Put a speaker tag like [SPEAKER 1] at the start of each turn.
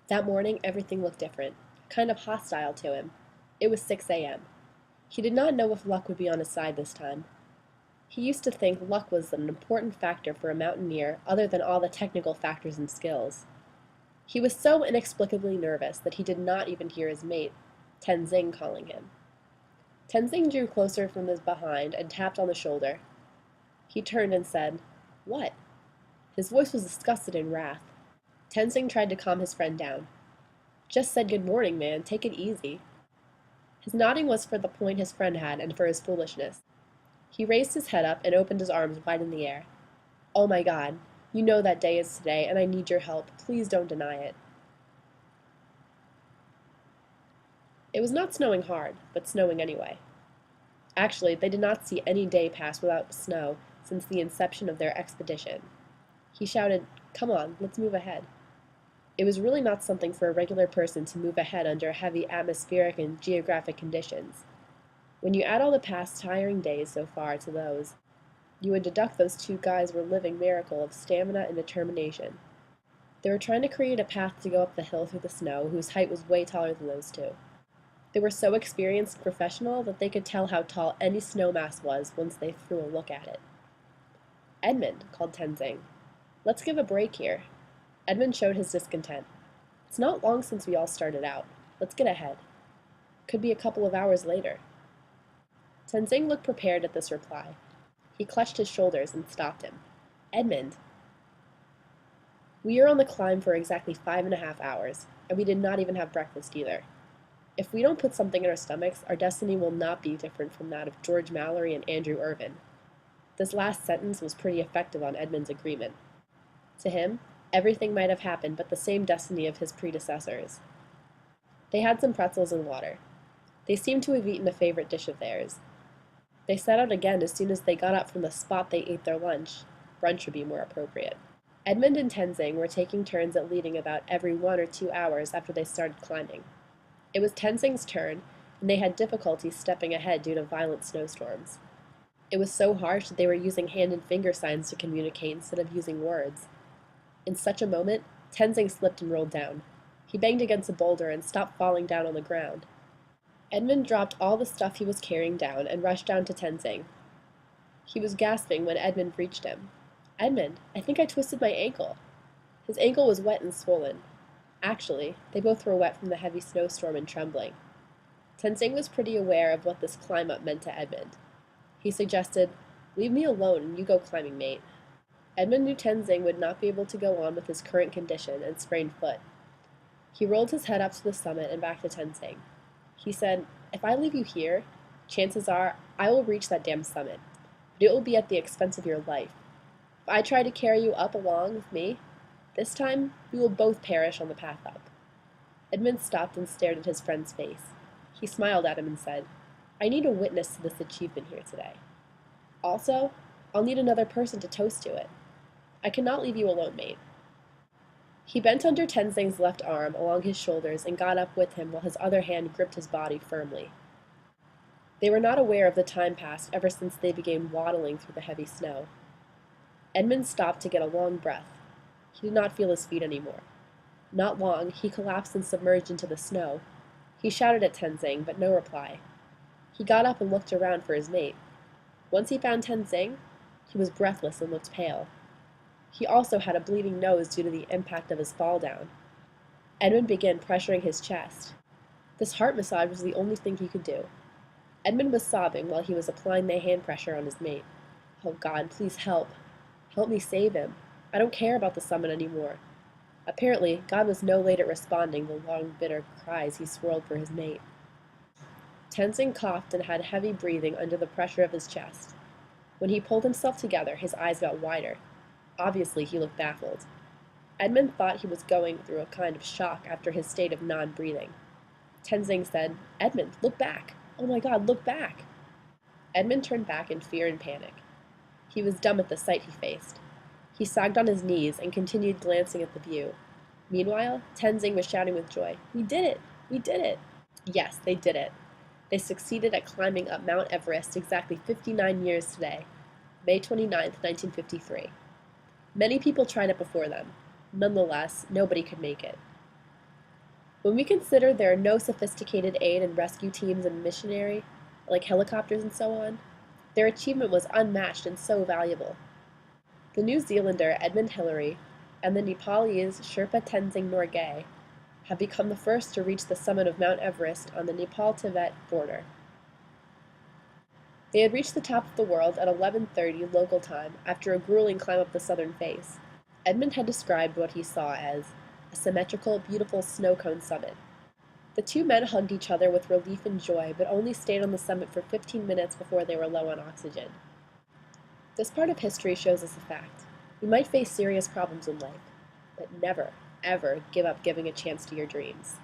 [SPEAKER 1] That morning, everything looked different, kind of hostile to him. It was 6 a.m. He did not know if luck would be on his side this time. He used to think luck was an important factor for a mountaineer other than all the technical factors and skills. He was so inexplicably nervous that he did not even hear his mate, Tenzing, calling him. Tenzing drew closer from his behind and tapped on the shoulder. He turned and said, "What?" His voice was disgusted in wrath. Tenzing tried to calm his friend down. "Just said good morning, man. Take it easy." His nodding was for the point his friend had and for his foolishness. He raised his head up and opened his arms wide in the air. "Oh my God, you know that day is today, and I need your help. Please don't deny it." It was not snowing hard, but snowing anyway. Actually, they did not see any day pass without snow since the inception of their expedition. He shouted, "Come on, let's move ahead." It was really not something for a regular person to move ahead under heavy atmospheric and geographic conditions. When you add all the past tiring days so far to those, you would deduct those two guys were living miracle of stamina and determination. They were trying to create a path to go up the hill through the snow, whose height was way taller than those two. They were so experienced and professional that they could tell how tall any snow mass was once they threw a look at it. "Edmund," called Tenzing, "let's give a break here." Edmund showed his discontent. "It's not long since we all started out. Let's get ahead. Could be a couple of hours later." Tenzing looked prepared at this reply. He clutched his shoulders and stopped him. "Edmund, we are on the climb for exactly 5.5 hours, and we did not even have breakfast either. If we don't put something in our stomachs, our destiny will not be different from that of George Mallory and Andrew Irvin." This last sentence was pretty effective on Edmund's agreement. To him, everything might have happened but the same destiny of his predecessors. They had some pretzels and water. They seemed to have eaten a favorite dish of theirs. They set out again as soon as they got up from the spot they ate their lunch. Brunch would be more appropriate. Edmund and Tenzing were taking turns at leading about every 1 or 2 hours after they started climbing. It was Tenzing's turn, and they had difficulty stepping ahead due to violent snowstorms. It was so harsh that they were using hand and finger signs to communicate instead of using words. In such a moment, Tenzing slipped and rolled down. He banged against a boulder and stopped falling down on the ground. Edmund dropped all the stuff he was carrying down and rushed down to Tenzing. He was gasping when Edmund reached him. "Edmund, I think I twisted my ankle." His ankle was wet and swollen. Actually, they both were wet from the heavy snowstorm and trembling. Tenzing was pretty aware of what this climb-up meant to Edmund. He suggested, "Leave me alone and you go climbing, mate." Edmund knew Tenzing would not be able to go on with his current condition and sprained foot. He rolled his head up to the summit and back to Tenzing. He said, "If I leave you here, chances are I will reach that damn summit, but it will be at the expense of your life. If I try to carry you up along with me, this time we will both perish on the path up." Edmund stopped and stared at his friend's face. He smiled at him and said, "I need a witness to this achievement here today. Also, I'll need another person to toast to it. I cannot leave you alone, mate." He bent under Tenzing's left arm along his shoulders and got up with him while his other hand gripped his body firmly. They were not aware of the time passed ever since they began waddling through the heavy snow. Edmund stopped to get a long breath. He did not feel his feet anymore. Not long, he collapsed and submerged into the snow. He shouted at Tenzing, but no reply. He got up and looked around for his mate. Once he found Tenzing, he was breathless and looked pale. He also had a bleeding nose due to the impact of his fall down. Edmund began pressuring his chest. This heart massage was the only thing he could do. Edmund was sobbing while he was applying the hand pressure on his mate. "Oh God, please help. Help me save him. I don't care about the summit anymore." Apparently, God was no late at responding the long, bitter cries he swirled for his mate. Tenzing coughed and had heavy breathing under the pressure of his chest. When he pulled himself together, his eyes got wider. Obviously, he looked baffled. Edmund thought he was going through a kind of shock after his state of non-breathing. Tenzing said, "Edmund, look back! Oh my God, look back!" Edmund turned back in fear and panic. He was dumb at the sight he faced. He sagged on his knees and continued glancing at the view. Meanwhile, Tenzing was shouting with joy, "We did it! We did it!" Yes, they did it. They succeeded at climbing up Mount Everest exactly 59 years today, May 29th, 1953. Many people tried it before them. Nonetheless, nobody could make it. When we consider there are no sophisticated aid and rescue teams and missionary, like helicopters and so on, their achievement was unmatched and so valuable. The New Zealander Edmund Hillary and the Nepalese Sherpa Tenzing Norgay have become the first to reach the summit of Mount Everest on the Nepal-Tibet border. They had reached the top of the world at 11:30 local time after a grueling climb up the southern face. Edmund had described what he saw as a symmetrical, beautiful snow cone summit. The two men hugged each other with relief and joy, but only stayed on the summit for 15 minutes before they were low on oxygen. This part of history shows us a fact. We might face serious problems in life, but never, ever give up giving a chance to your dreams.